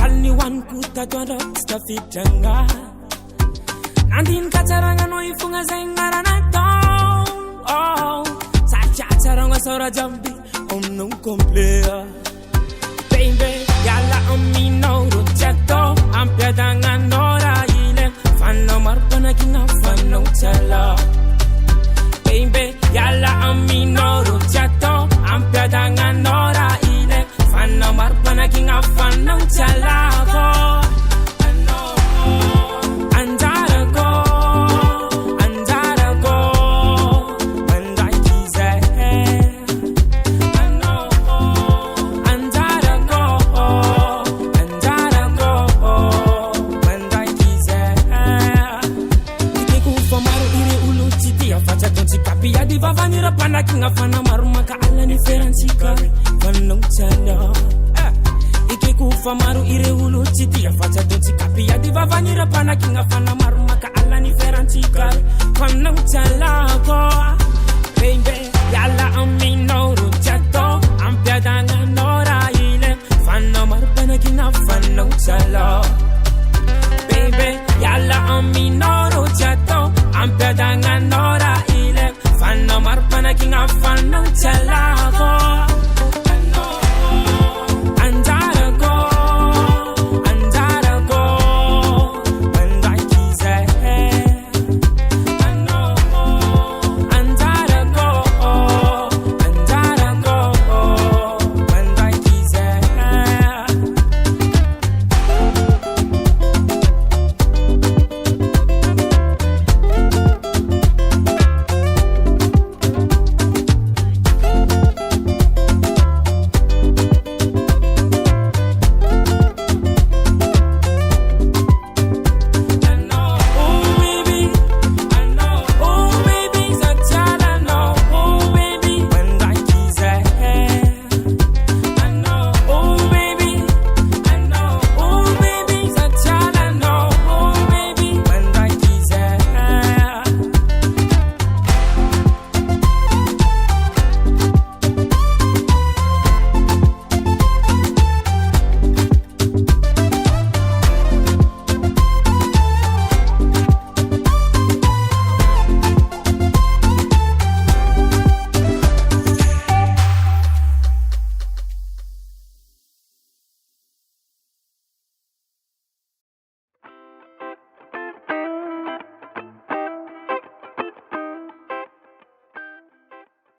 Talniwan kutadwara stafitanga Nandin kacaranga no ifunga zengara oh Sachacaranga sora jambi non complea Baby yalla amino rujato ampia danganora ile fanno marpana kina fanno chala Baby yalla amino rujato ampia danganora ile fanno marpana kina fanno chala Vanira pana kinga fana maruma ka alla ni ferantika fanno chala ike kufa maru ire ulu chiti ya facha donti kapia diva vanira pana kinga fana maruma ka alla ni ferantika fanno chala ko baby yalla amino rujato ampia danga nora ile fanno marpana kinga fanno chala baby yalla amino rujato ampia danga nora ile fanno marpana kinga fanno chala ko